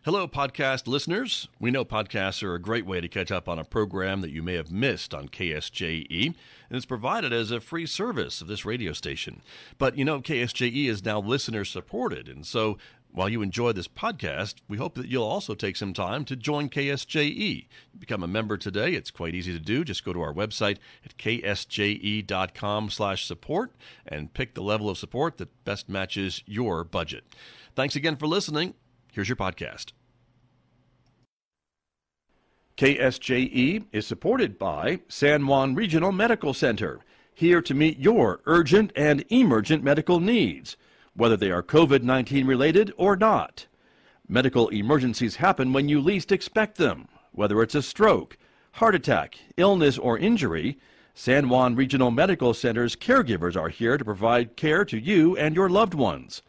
Hello, podcast listeners. We know podcasts are a great way to catch up on a program that you may have missed on KSJE, and it's provided as a free service of this radio station. But you know, KSJE is now listener-supported, and so while you enjoy this podcast, we hope that you'll also take some time to join KSJE. Become a member today. It's quite easy to do. Just go to our website at ksje.com/support and pick the level of support that best matches your budget. Thanks again for listening. Here's your podcast. KSJE is supported by San Juan Regional Medical Center, here to meet your urgent and emergent medical needs, whether they are COVID-19 related or not. Medical emergencies happen when you least expect them. Whether it's a stroke, heart attack, illness, or injury, San Juan Regional Medical Center's caregivers are here to provide care to you and your loved ones.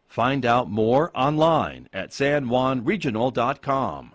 Find out more online at sanjuanregional.com.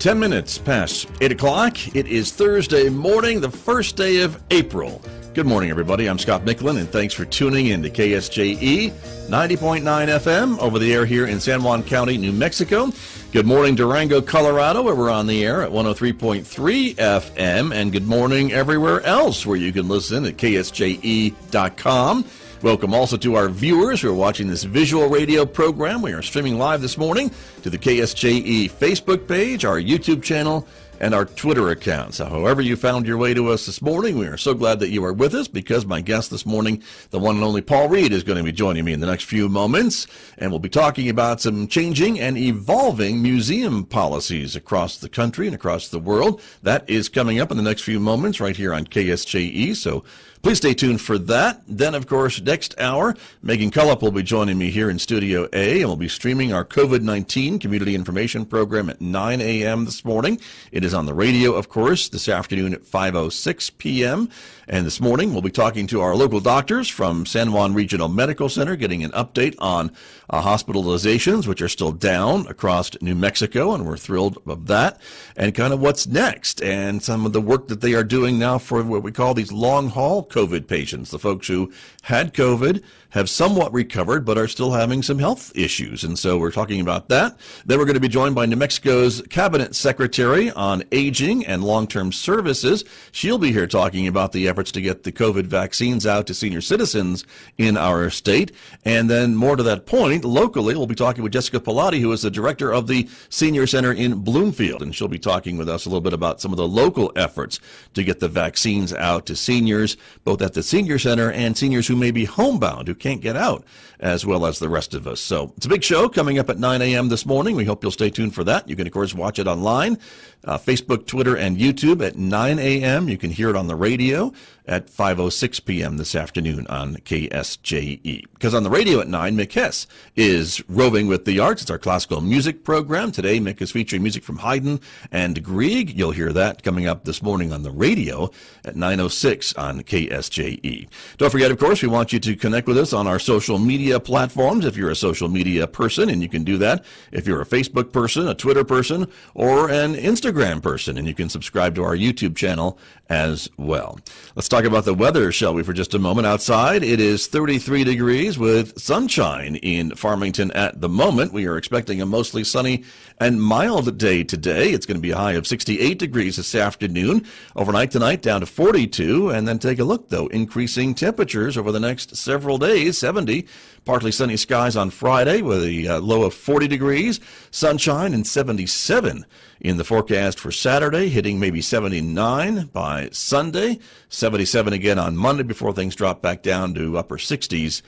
Ten minutes past 8 o'clock. It is Thursday morning, the first day of April. Good morning, everybody. I'm Scott Micklin, and thanks for tuning in to KSJE 90.9 FM over the air here in San Juan County, New Mexico. Good morning, Durango, Colorado, where we're on the air at 103.3 FM, and good morning everywhere else where you can listen at ksje.com. Welcome also to our viewers who are watching this visual radio program. We are streaming live this morning to the KSJE Facebook page, our YouTube channel, and our Twitter account. So however you found your way to us this morning, we are so glad that you are with us, because my guest this morning, the one and only Paul Reed, is going to be joining me in the next few moments, and we'll be talking about some changing and evolving museum policies across the country and across the world. That is coming up in the next few moments right here on KSJE, so please stay tuned for that. Then, of course, next hour, Megan Cullop will be joining me here in Studio A, and we'll be streaming our COVID-19 Community Information Program at 9 a.m. this morning. It is on the radio, of course, this afternoon at 5:06 p.m. And this morning, we'll be talking to our local doctors from San Juan Regional Medical Center, getting an update on hospitalizations, which are still down across New Mexico, and we're thrilled of that, and kind of what's next, and some of the work that they are doing now for what we call these long-haul COVID patients, the folks who had COVID, have somewhat recovered, but are still having some health issues. And so we're talking about that. Then we're going to be joined by New Mexico's Cabinet Secretary on Aging and Long-Term Services. She'll be here talking about the efforts to get the COVID vaccines out to senior citizens in our state. And then more to that point, locally, we'll be talking with Jessica Pilati, who is the director of the Senior Center in Bloomfield. And she'll be talking with us a little bit about some of the local efforts to get the vaccines out to seniors, both at the Senior Center and seniors who may be homebound, who can't get out, as well as the rest of us. So it's a big show coming up at 9 a.m. this morning. We hope you'll stay tuned for that. You can, of course, watch it online, Facebook, Twitter, and YouTube at 9 a.m. You can hear it on the radio at 5:06 p.m. this afternoon on KSJE. Because on the radio at 9, Mick Hess is roving with the arts. It's our classical music program. Today, Mick is featuring music from Haydn and Grieg. You'll hear that coming up this morning on the radio at 9:06 on KSJE. Don't forget, of course, we want you to connect with us on our social media platforms if you're a social media person, and you can do that if you're a Facebook person, a Twitter person, or an Instagram person, and you can subscribe to our YouTube channel as well. Let's talk about the weather, shall we, for just a moment. Outside, it is 33 degrees with sunshine in Farmington at the moment. We are expecting a mostly sunny and mild day today. It's going to be a high of 68 degrees this afternoon. Overnight tonight down to 42. And then take a look, though, increasing temperatures over the next several days. 70, partly sunny skies on Friday with a low of 40 degrees. Sunshine and 77 in the forecast for Saturday, hitting maybe 79 by Sunday, 77 again on Monday before things drop back down to upper 60s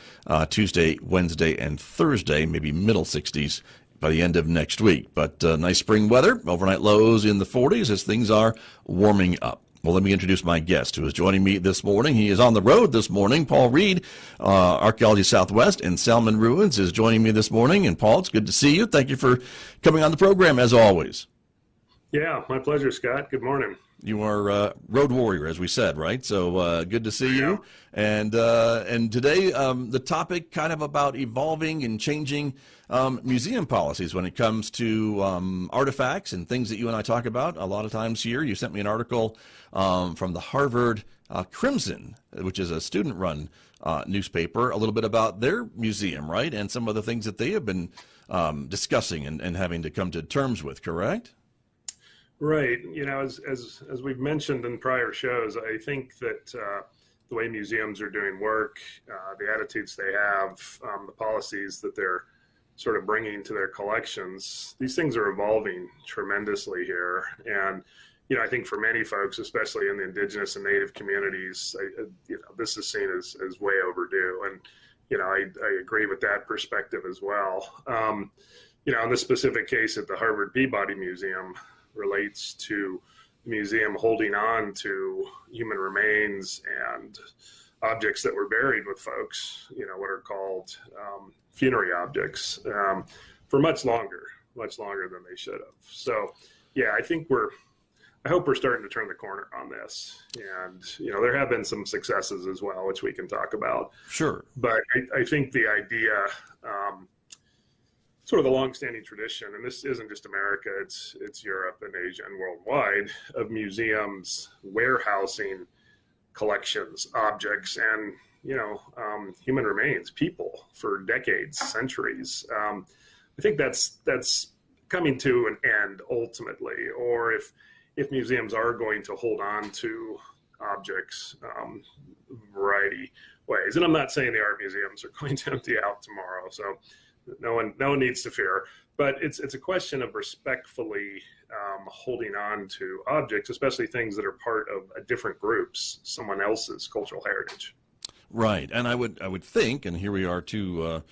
Tuesday, Wednesday, and Thursday, maybe middle 60s by the end of next week. But nice spring weather, overnight lows in the 40s as things are warming up. Well, let me introduce my guest who is joining me this morning. He is on the road this morning. Paul Reed, Archaeology Southwest and Salmon Ruins, is joining me this morning. And Paul, it's good to see you. Thank you for coming on the program as always. Yeah, my pleasure, Scott. Good morning. You are road warrior, as we said, right? So good to see Yeah. you. And today the topic kind of about evolving and changing museum policies when it comes to artifacts and things that you and I talk about a lot of times here. You sent me an article from the Harvard Crimson, which is a student-run newspaper, a little bit about their museum, right? And some of the things that they have been discussing and having to come to terms with, correct? Right. As we've mentioned in prior shows, I think that the way museums are doing work, the attitudes they have, the policies that they're sort of bringing to their collections, these things are evolving tremendously here. And I think for many folks, especially in the indigenous and native communities, this is seen as way overdue. And I agree with that perspective as well. In this specific case at the Harvard Peabody Museum, relates to the museum holding on to human remains and objects that were buried with folks, what are called funerary objects, for much longer than they should have. So, yeah, I hope we're starting to turn the corner on this. And, there have been some successes as well, which we can talk about. Sure. But I think the idea, sort of the longstanding tradition, and this isn't just America, it's Europe and Asia and worldwide, of museums warehousing collections, objects, and human remains, people for decades, centuries. I think that's coming to an end ultimately. Or if museums are going to hold on to objects, variety ways, and I'm not saying the art museums are going to empty out tomorrow, so no one needs to fear, but it's a question of respectfully holding on to objects, especially things that are part of a different group's, someone else's cultural heritage. Right, and I would think, and here we are, two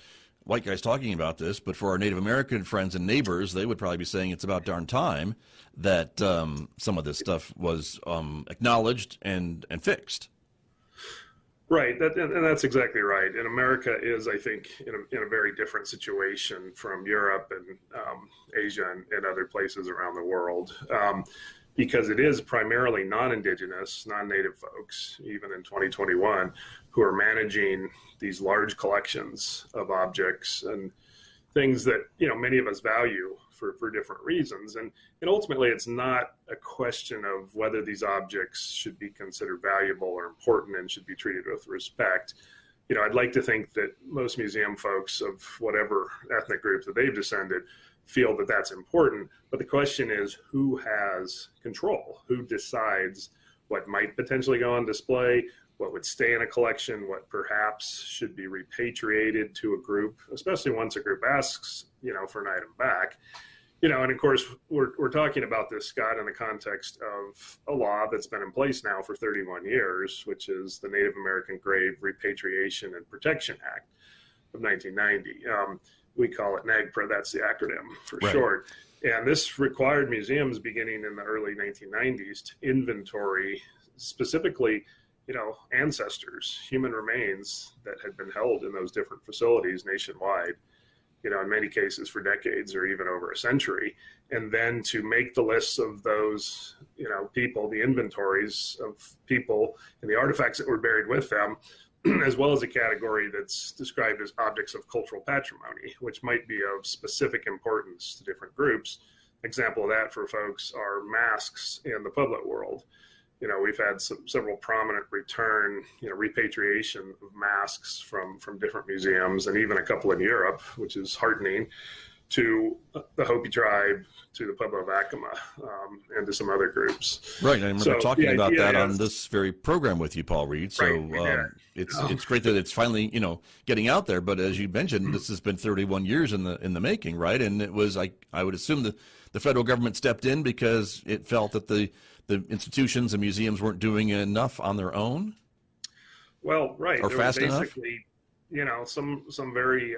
white guys talking about this, but for our Native American friends and neighbors, they would probably be saying it's about darn time that some of this stuff was acknowledged and fixed. Right, and that's exactly right. And America is, I think, in a very different situation from Europe and Asia and other places around the world, because it is primarily non-Indigenous, non-Native folks, even in 2021, who are managing these large collections of objects and things that many of us value for different reasons. And ultimately, it's not a question of whether these objects should be considered valuable or important and should be treated with respect. I'd like to think that most museum folks of whatever ethnic group that they've descended feel that that's important. But the question is, who has control? Who decides what might potentially go on display, what would stay in a collection, what perhaps should be repatriated to a group, especially once a group asks, for an item back. And of course, we're talking about this, Scott, in the context of a law that's been in place now for 31 years, which is the Native American Grave Repatriation and Protection Act of 1990. We call it NAGPRA, that's the acronym for short. And this required museums beginning in the early 1990s to inventory specifically ancestors, human remains that had been held in those different facilities nationwide, in many cases for decades or even over a century, and then to make the lists of those, people, the inventories of people and the artifacts that were buried with them, as well as a category that's described as objects of cultural patrimony, which might be of specific importance to different groups. Example of that for folks are masks in the public world. We've had several prominent repatriation of masks from different museums, and even a couple in Europe, which is heartening, to the Hopi tribe, to the Pueblo of Acoma, and to some other groups. Right, I remember talking about that on this very program with you, Paul Reed. So it's great that it's finally getting out there. But as you mentioned, this has been 31 years in the making, right? And it was I would assume that the federal government stepped in because it felt that the institutions and museums weren't doing enough on their own. Well, right, or fast enough. Basically, some very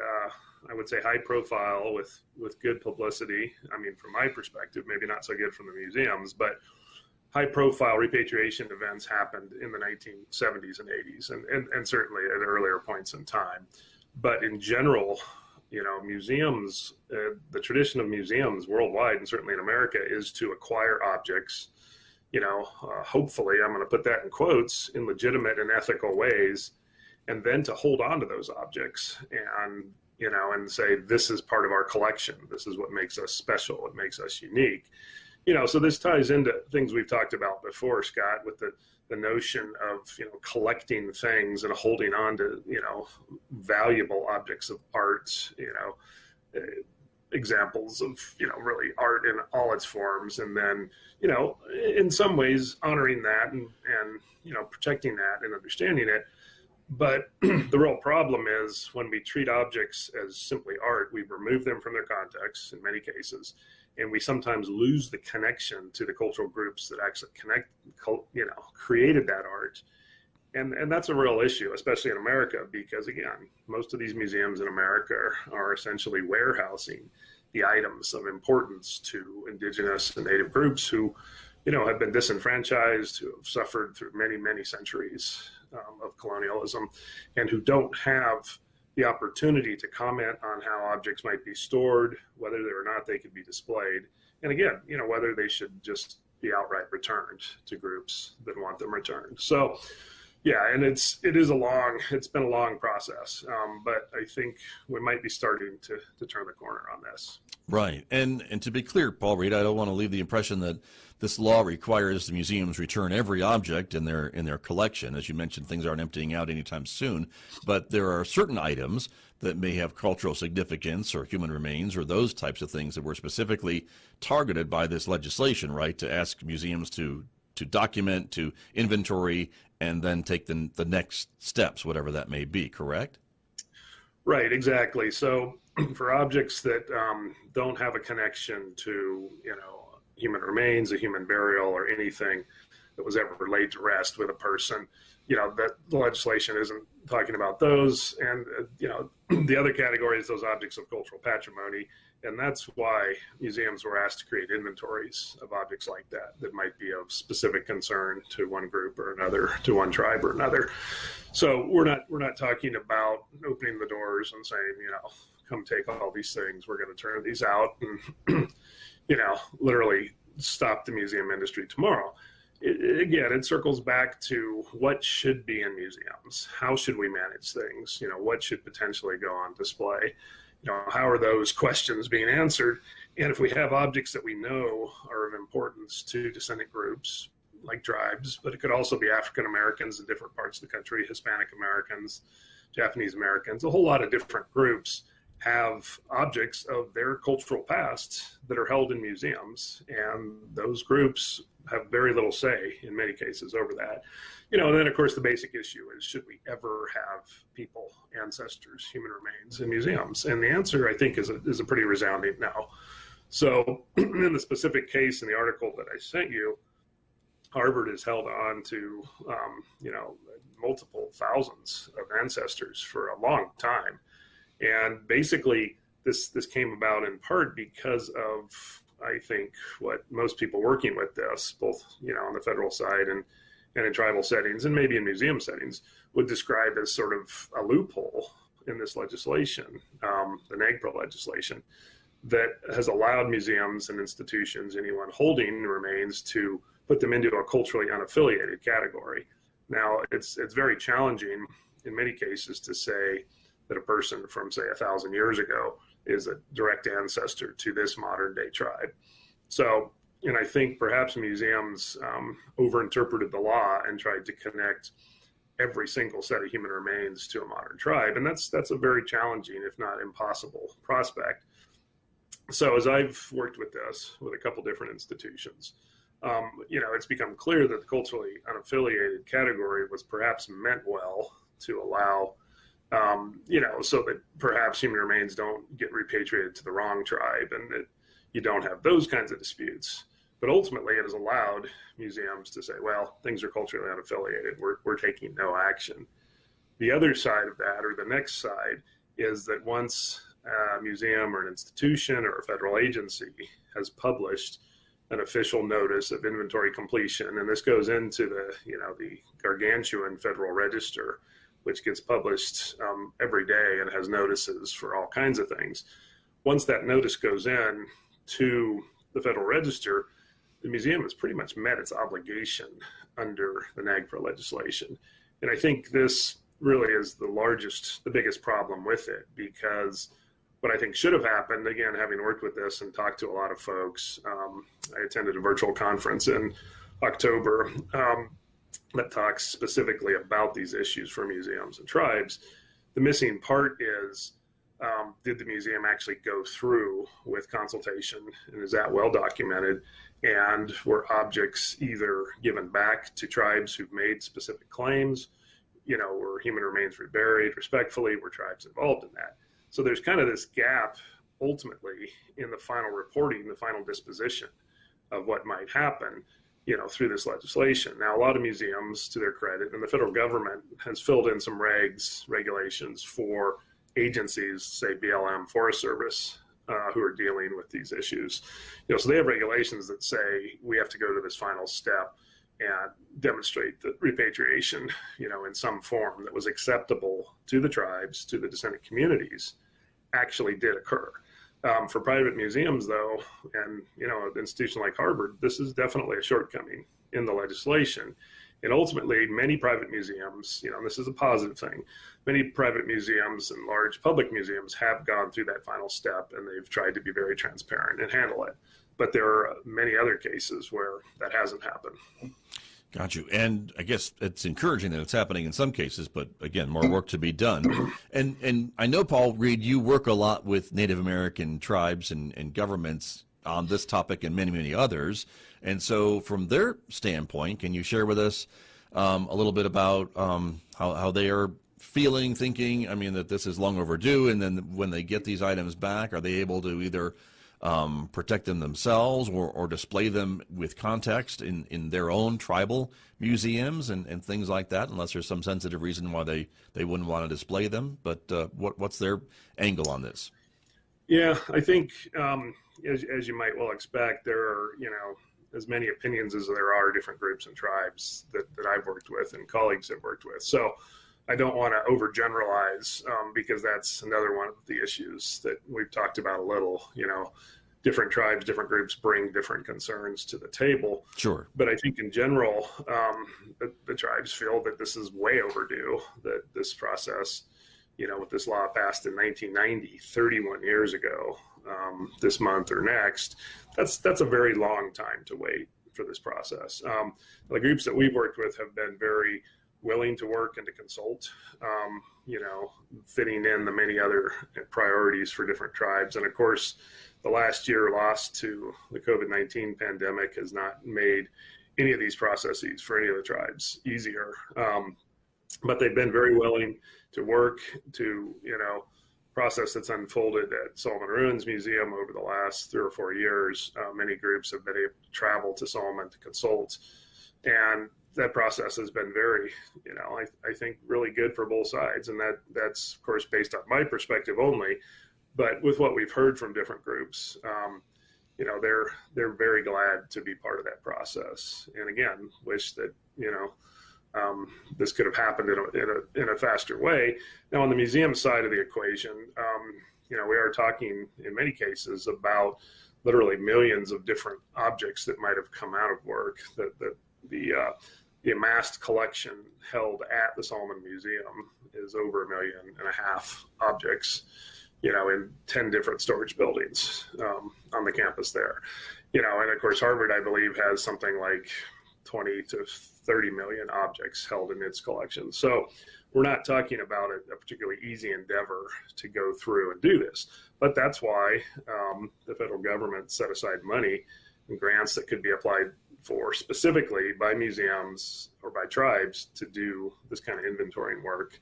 I would say high profile with good publicity. I mean, from my perspective, maybe not so good from the museums, but high profile repatriation events happened in the 1970s and 80s, and certainly at earlier points in time. But in general, Museums, the tradition of museums worldwide, and certainly in America, is to acquire objects, hopefully, I'm going to put that in quotes, in legitimate and ethical ways, and then to hold on to those objects and say, this is part of our collection. This is what makes us special. It makes us unique. So this ties into things we've talked about before, Scott, with the notion of, collecting things and holding on to, valuable objects of art, examples of, really art in all its forms. And then, in some ways honoring that and protecting that and understanding it. But the real problem is when we treat objects as simply art, we remove them from their context in many cases, and we sometimes lose the connection to the cultural groups that actually created that art. And that's a real issue, especially in America, because again, most of these museums in America are essentially warehousing the items of importance to indigenous and native groups who, have been disenfranchised, who have suffered through many, many centuries of colonialism, and who don't have the opportunity to comment on how objects might be stored, whether or not they could be displayed, and again, whether they should just be outright returned to groups that want them returned. So, yeah, and it's been a long process, but I think we might be starting to turn the corner on this. Right, and to be clear, Paul Reed, I don't want to leave the impression that this law requires the museums return every object in their collection. As you mentioned, things aren't emptying out anytime soon, but there are certain items that may have cultural significance or human remains or those types of things that were specifically targeted by this legislation, right, to ask museums to document, to inventory, and then take the next steps, whatever that may be, correct? Right, exactly. So for objects that don't have a connection to, human remains, a human burial, or anything that was ever laid to rest with a person, that the legislation isn't talking about those. And, the other category is those objects of cultural patrimony. And that's why museums were asked to create inventories of objects like that might be of specific concern to one group or another, to one tribe or another. So we're not talking about opening the doors and saying, come take all these things. We're going to turn these out and, literally stop the museum industry tomorrow. Again, it circles back to what should be in museums. How should we manage things? What should potentially go on display? How are those questions being answered? And if we have objects that we know are of importance to descendant groups, like tribes, but it could also be African Americans in different parts of the country, Hispanic Americans, Japanese Americans, a whole lot of different groups have objects of their cultural past that are held in museums. And those groups have very little say in many cases over that. And then of course the basic issue is, should we ever have people, ancestors, human remains in museums? And the answer, I think, is a pretty resounding no. So in the specific case in the article that I sent you, Harvard has held on to, multiple thousands of ancestors for a long time. And basically this came about in part because of, I think, what most people working with this, both, on the federal side and in tribal settings and maybe in museum settings, would describe as sort of a loophole in this legislation, the NAGPRA legislation, that has allowed museums and institutions, anyone holding remains, to put them into a culturally unaffiliated category. Now, it's very challenging in many cases to say that a person from, say, 1,000 years ago is a direct ancestor to this modern day tribe. So, and I think perhaps museums overinterpreted the law and tried to connect every single set of human remains to a modern tribe. And that's a very challenging, if not impossible, prospect. So as I've worked with this with a couple different institutions, it's become clear that the culturally unaffiliated category was perhaps meant well to allow, so that perhaps human remains don't get repatriated to the wrong tribe and that you don't have those kinds of disputes. But ultimately, it has allowed museums to say, well, things are culturally unaffiliated. We're taking no action. The other side of that, or the next side, is that once a museum or an institution or a federal agency has published an official notice of inventory completion, and this goes into the gargantuan Federal Register, which gets published every day and has notices for all kinds of things. Once that notice goes in to the Federal Register, the museum has pretty much met its obligation under the NAGPRA legislation. And I think this really is the biggest problem with it, because what I think should have happened, again, having worked with this and talked to a lot of folks, I attended a virtual conference in October that talks specifically about these issues for museums and tribes. The missing part is, did the museum actually go through with consultation, and is that well documented? And were objects either given back to tribes who've made specific claims, were human remains reburied respectfully, were tribes involved in that? So there's kind of this gap ultimately in the final reporting, the final disposition of what might happen, through this legislation. Now, a lot of museums, to their credit, and the federal government has filled in some regulations for agencies, say BLM, Forest Service, who are dealing with these issues. So they have regulations that say we have to go to this final step and demonstrate that repatriation, in some form that was acceptable to the tribes, to the descendant communities, actually did occur. For private museums, though, and an institution like Harvard, this is definitely a shortcoming in the legislation. And ultimately, many private museums, and this is a positive thing, many private museums and large public museums have gone through that final step, and they've tried to be very transparent and handle it. But there are many other cases where that hasn't happened. Got you. And I guess it's encouraging that it's happening in some cases, but again, more work to be done. And I know, Paul Reed, you work a lot with Native American tribes and governments on this topic and many, many others. And so from their standpoint, can you share with us a little bit about how they are feeling, thinking, that this is long overdue, and then when they get these items back, are they able to either protect them themselves or display them with context in their own tribal museums and things like that, unless there's some sensitive reason why they wouldn't want to display them? But what's their angle on this? Yeah, I think as you might well expect, there are as many opinions as there are different groups and tribes that I've worked with and colleagues have worked with. So I don't want to overgeneralize because that's another one of the issues that we've talked about a little. Different tribes, different groups bring different concerns to the table. Sure. But I think in general, the tribes feel that this is way overdue, that this process, with this law passed in 1990, 31 years ago, this month or next, that's a very long time to wait for this process. The groups that we've worked with have been very willing to work and to consult, fitting in the many other priorities for different tribes. And of course, the last year lost to the COVID-19 pandemic has not made any of these processes for any of the tribes easier. But they've been very willing to work to, process that's unfolded at Salmon Ruins Museum over the last 3 or 4 years. Many groups have been able to travel to Salmon to consult. And that process has been very, I think really good for both sides. And that's of course based on my perspective only, but with what we've heard from different groups, they're very glad to be part of that process. And again, wish that, this could have happened in a faster way. Now on the museum side of the equation, we are talking in many cases about literally millions of different objects that might have come out of work, that the amassed collection held at the Salmon Museum is over 1.5 million objects, in 10 different storage buildings on the campus there. And of course, Harvard, I believe, has something like 20 to 30 million objects held in its collection. So we're not talking about a particularly easy endeavor to go through and do this. But that's why the federal government set aside money and grants that could be applied for specifically by museums or by tribes to do this kind of inventorying work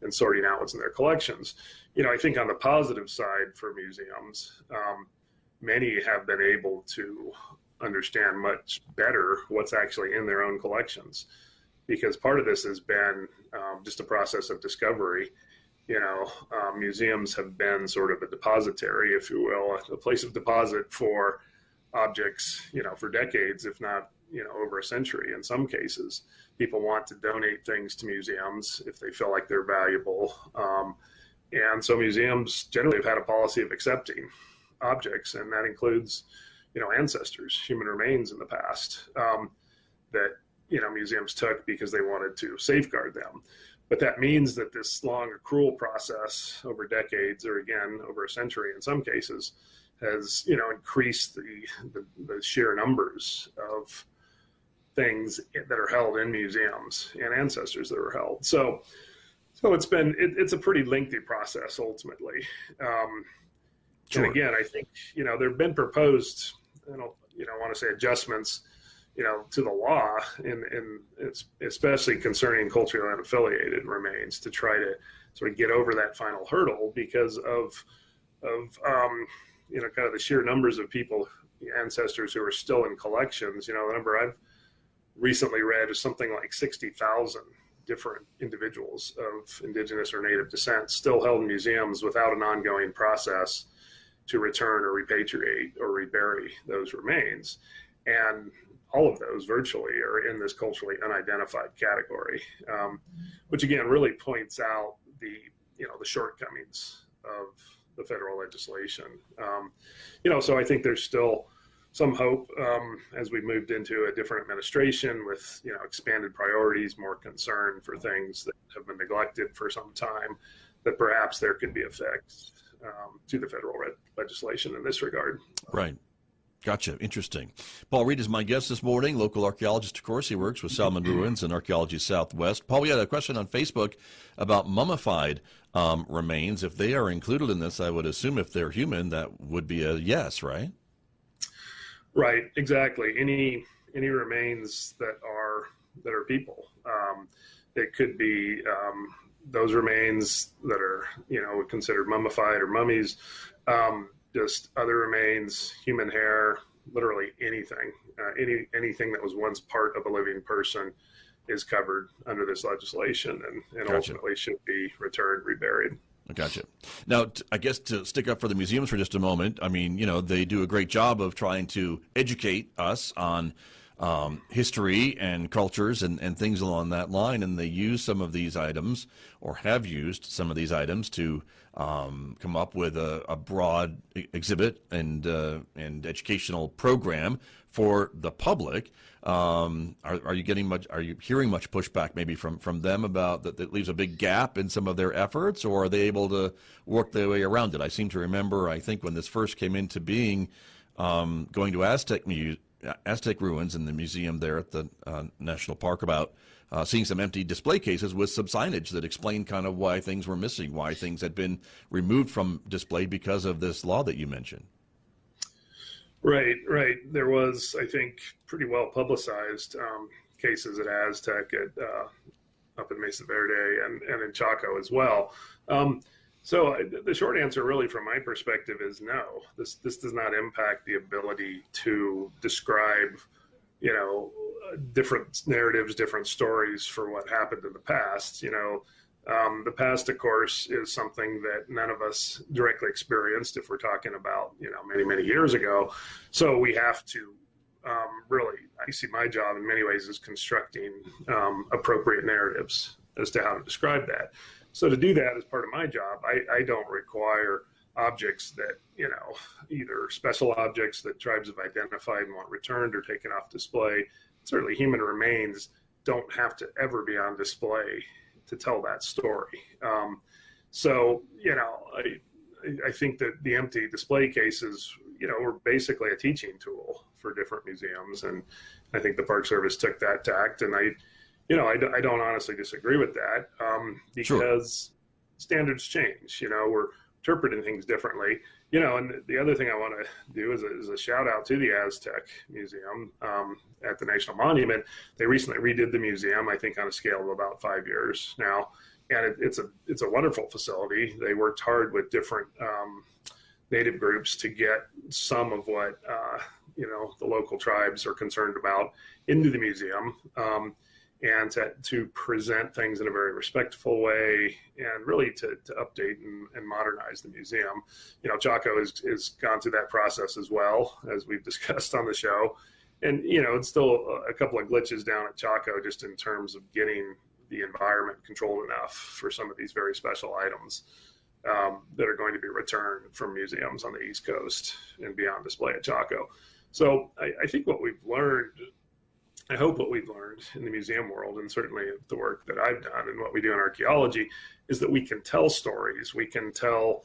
and sorting out what's in their collections. I think on the positive side for museums, many have been able to understand much better what's actually in their own collections, because part of this has been just a process of discovery. Museums have been sort of a depository, if you will, a place of deposit for objects, for decades, if not, over a century in some cases. People want to donate things to museums if they feel like they're valuable. And so museums generally have had a policy of accepting objects, and that includes, ancestors, human remains in the past, that, museums took because they wanted to safeguard them. But that means that this long accrual process over decades, or again, over a century in some cases, has, increased the sheer numbers of things that are held in museums and ancestors that are held. So it's a pretty lengthy process ultimately. Sure. And again, I think, there have been proposed, I don't want to say adjustments, to the law, and especially concerning culturally unaffiliated remains, to try to sort of get over that final hurdle because of kind of the sheer numbers of people, ancestors who are still in collections. The number I've recently read is something like 60,000 different individuals of indigenous or native descent still held in museums without an ongoing process to return or repatriate or rebury those remains. And all of those virtually are in this culturally unidentified category, which again really points out the shortcomings of the federal legislation. So I think there's still some hope as we moved into a different administration with expanded priorities, more concern for things that have been neglected for some time, that perhaps there could be a fix to the federal legislation in this regard. Right. Gotcha. Interesting. Paul Reed is my guest this morning, local archaeologist, of course. He works with Salmon Ruins and Archaeology Southwest. Paul, we had a question on Facebook about mummified remains. If they are included in this, I would assume if they're human, that would be a yes, right? Right. Exactly. Any remains that are people. It could be those remains that are considered mummified or mummies. Just other remains, human hair, literally anything, anything that was once part of a living person is covered under this legislation and Gotcha. Ultimately should be returned, reburied. Gotcha. Now, I guess to stick up for the museums for just a moment, I mean, they do a great job of trying to educate us on history and cultures and things along that line, and they use some of these items, or have used some of these items, to come up with a broad exhibit and educational program for the public. Are you getting much? Are you hearing much pushback maybe from them about that leaves a big gap in some of their efforts, or are they able to work their way around it? I seem to remember, I think when this first came into being, going to Aztec ruins in the museum there at the national park, about seeing some empty display cases with some signage that explained kind of why things were missing, why things had been removed from display because of this law that you mentioned. Right. There was, I think, pretty well publicized cases at Aztec up in Mesa Verde and in Chaco as well. So the short answer really from my perspective is no. This does not impact the ability to describe, different narratives, different stories for what happened in the past. The past, of course, is something that none of us directly experienced if we're talking about, many, many years ago. So we have to really, I see my job in many ways as constructing appropriate narratives as to how to describe that. So to do that as part of my job, I don't require objects that, either special objects that tribes have identified and want returned or taken off display. Certainly human remains don't have to ever be on display to tell that story. I think that the empty display cases, were basically a teaching tool for different museums. And I think the Park Service took that tact. And I don't honestly disagree with that because Sure. standards change. We're interpreting things differently. And the other thing I want to do is a shout out to the Aztec Museum at the National Monument. They recently redid the museum, I think on a scale of about 5 years now. And it's a wonderful facility. They worked hard with different native groups to get some of what, the local tribes are concerned about into the museum. And to present things in a very respectful way, and really to update and modernize the museum. Chaco has gone through that process as well, as we've discussed on the show. And, you know, it's still a couple of glitches down at Chaco just in terms of getting the environment controlled enough for some of these very special items that are going to be returned from museums on the East Coast and be on display at Chaco. So I think what we've learned, I hope what we've learned in the museum world, and certainly the work that I've done and what we do in archaeology, is that we can tell stories. We can tell,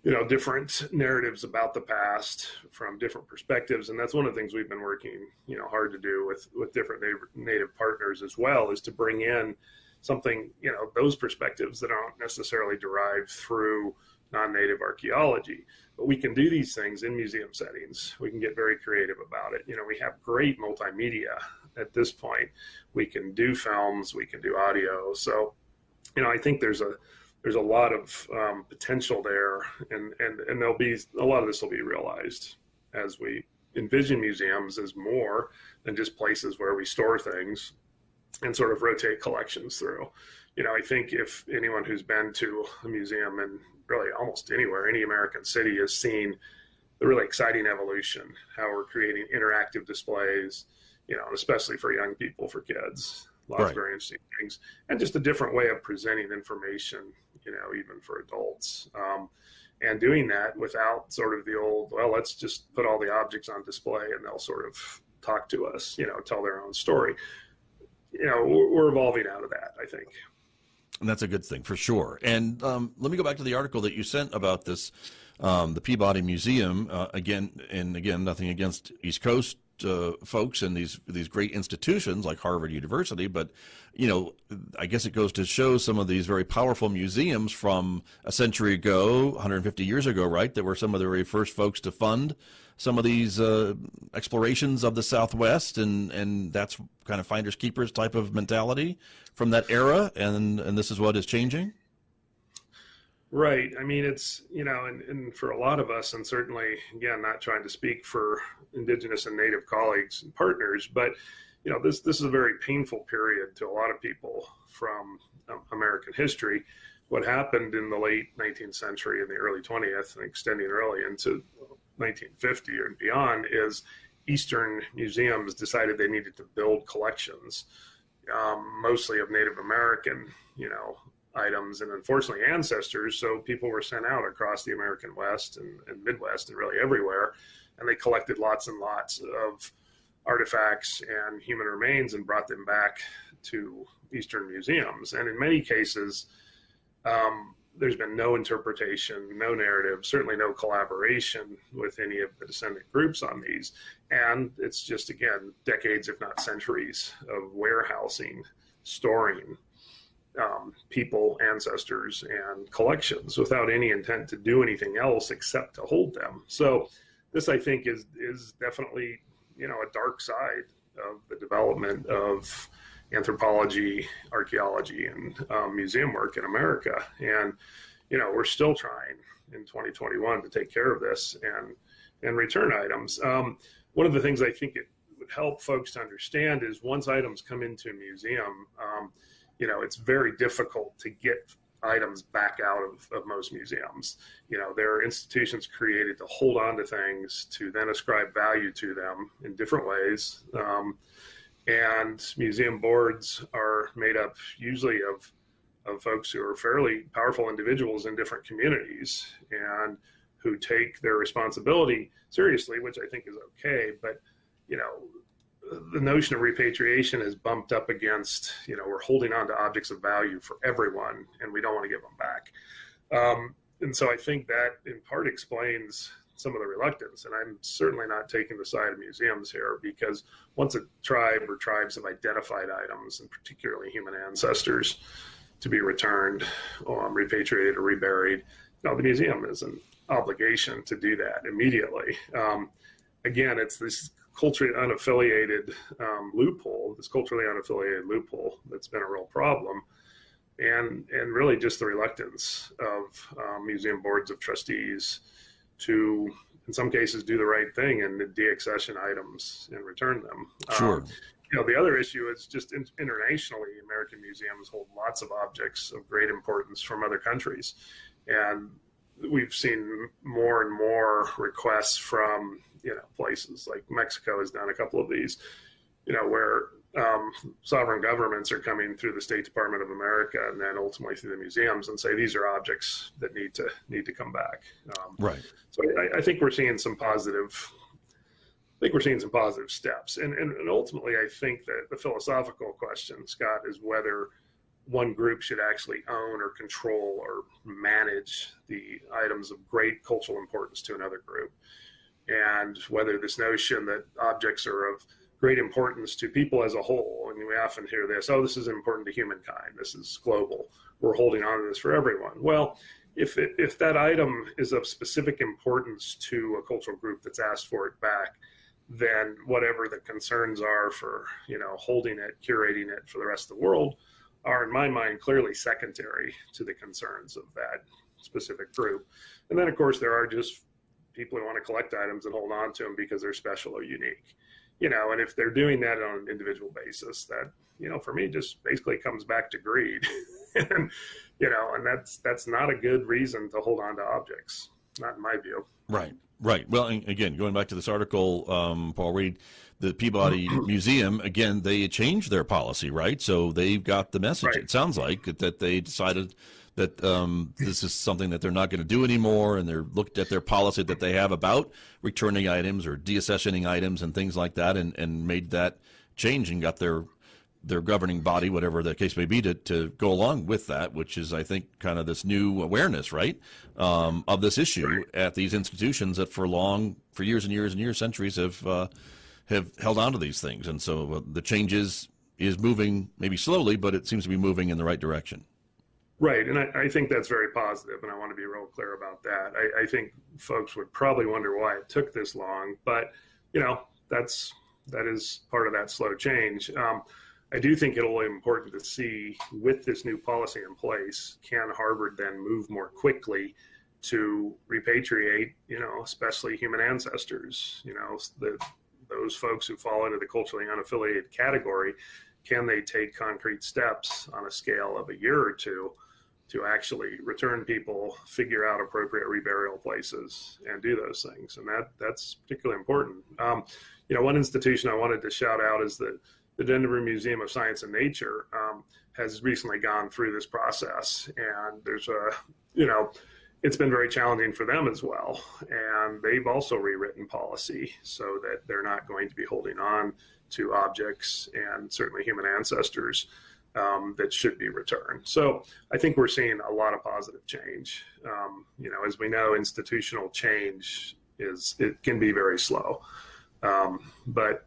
you know, different narratives about the past from different perspectives. And that's one of the things we've been working, you know, hard to do with different native partners as well, is to bring in something, you know, those perspectives that aren't necessarily derived through non-native archaeology. But we can do these things in museum settings. We can get very creative about it. You know, we have great multimedia at this point. We can do films, we can do audio. So, you know, I think there's a lot of potential there, and there'll be a lot of this will be realized as we envision museums as more than just places where we store things and sort of rotate collections through. You know, I think if anyone who's been to a museum in really almost anywhere, any American city, has seen the really exciting evolution, how we're creating interactive displays, you know, especially for young people, for kids. Lots of very interesting things, and just a different way of presenting information, you know, even for adults. And doing that without sort of the old, well, let's just put all the objects on display and they'll sort of talk to us, you know, tell their own story. You know, we're evolving out of that, I think. And that's a good thing for sure. And let me go back to the article that you sent about this, the Peabody Museum. Again, nothing against East Coast folks and these great institutions like Harvard University, but you know, I guess it goes to show some of these very powerful museums from a century ago, 150 years ago, right, that were some of the very first folks to fund some of these explorations of the Southwest, and that's kind of finders keepers type of mentality from that era, and this is what is changing. Right. I mean, it's, you know, and for a lot of us, and certainly, again, not trying to speak for Indigenous and Native colleagues and partners, but, you know, this is a very painful period to a lot of people from American history. What happened in the late 19th century and the early 20th, and extending early into 1950 and beyond, is Eastern museums decided they needed to build collections, mostly of Native American, you know, items and unfortunately ancestors. So people were sent out across the American West and Midwest and really everywhere, and they collected lots and lots of artifacts and human remains and brought them back to Eastern museums. And in many cases, there's been no interpretation, no narrative, certainly no collaboration with any of the descendant groups on these. And it's just, again, decades, if not centuries, of warehousing, storing people, ancestors, and collections without any intent to do anything else except to hold them. So this, I think, is definitely, you know, a dark side of the development of anthropology, archaeology, and museum work in America. And, you know, we're still trying in 2021 to take care of this and return items. One of the things I think it would help folks to understand is once items come into a museum, you know, it's very difficult to get items back out of most museums. You know, there are institutions created to hold on to things, to then ascribe value to them in different ways. And museum boards are made up usually of folks who are fairly powerful individuals in different communities and who take their responsibility seriously, which I think is okay. But, you know, the notion of repatriation is bumped up against, you know, we're holding on to objects of value for everyone and we don't want to give them back. And so I think that in part explains some of the reluctance. And I'm certainly not taking the side of museums here, because once a tribe or tribes have identified items, and particularly human ancestors, to be returned, repatriated, or reburied, now the museum is an obligation to do that immediately. Again, it's this culturally unaffiliated loophole that's been a real problem. And really just the reluctance of museum boards of trustees to, in some cases, do the right thing and deaccession items and return them. Sure. You know, the other issue is just internationally, American museums hold lots of objects of great importance from other countries. And we've seen more and more requests from, places like Mexico has done a couple of these, where sovereign governments are coming through the State Department of America and then ultimately through the museums and say these are objects that need to come back. Right. So I think we're seeing some positive. I think we're seeing some positive steps, and ultimately, I think that the philosophical question, Scott, is whether one group should actually own or control or manage the items of great cultural importance to another group, and whether this notion that objects are of great importance to people as a whole. I mean, we often hear this, oh, this is important to humankind. This is global. We're holding on to this for everyone. Well, if that item is of specific importance to a cultural group that's asked for it back, then whatever the concerns are for, holding it, curating it for the rest of the world are, in my mind, clearly secondary to the concerns of that specific group. And then, of course, there are just people who want to collect items and hold on to them because they're special or unique. And if they're doing that on an individual basis, that, for me, just basically comes back to greed. and that's not a good reason to hold on to objects, not in my view. Right. Well, again, going back to this article, Paul Reed, the Peabody Museum, again, they changed their policy, right? So they've got the message. Right. It sounds like that they decided that this is something that they're not going to do anymore, and they're looked at their policy that they have about returning items or deaccessioning items and things like that, and made that change and got their governing body, whatever the case may be, to go along with that, which is, I think, kind of this new awareness, right, of this issue at these institutions that for years and years and years, centuries have held on to these things. And so the change is moving, maybe slowly, but it seems to be moving in the right direction. Right, and I think that's very positive, and I want to be real clear about that. I think folks would probably wonder why it took this long, but, that is part of that slow change. I do think it'll be important to see, with this new policy in place, can Harvard then move more quickly to repatriate, especially human ancestors, those folks who fall into the culturally unaffiliated category. Can they take concrete steps on a scale of a year or two to actually return people, figure out appropriate reburial places, and do those things? And that's particularly important. One institution I wanted to shout out is the Denver Museum of Science and Nature has recently gone through this process, and there's it's been very challenging for them as well. And they've also rewritten policy so that they're not going to be holding on to objects and certainly human ancestors that should be returned. So I think we're seeing a lot of positive change. As we know, institutional change it can be very slow. But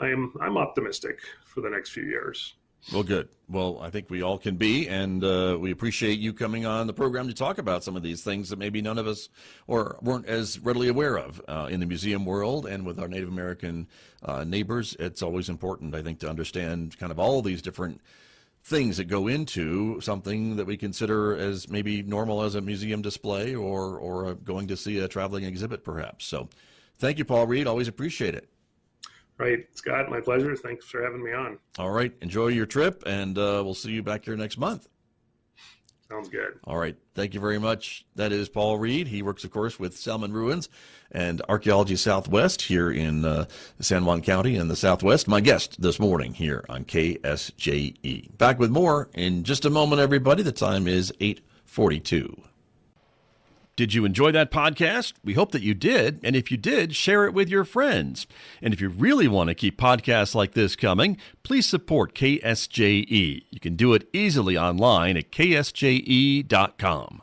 I'm optimistic for the next few years. Well, good. Well, I think we all can be, and we appreciate you coming on the program to talk about some of these things that maybe none of us weren't as readily aware of in the museum world and with our Native American neighbors. It's always important, I think, to understand kind of all these different things that go into something that we consider as maybe normal as a museum display or going to see a traveling exhibit, perhaps. So thank you, Paul Reed. Always appreciate it. Right. Scott, my pleasure. Thanks for having me on. All right. Enjoy your trip, and we'll see you back here next month. Sounds good. All right. Thank you very much. That is Paul Reed. He works, of course, with Salmon Ruins and Archaeology Southwest here in San Juan County in the Southwest. My guest this morning here on KSJE. Back with more in just a moment, everybody. The time is 8:42. Did you enjoy that podcast? We hope that you did. And if you did, share it with your friends. And if you really want to keep podcasts like this coming, please support KSJE. You can do it easily online at ksje.com.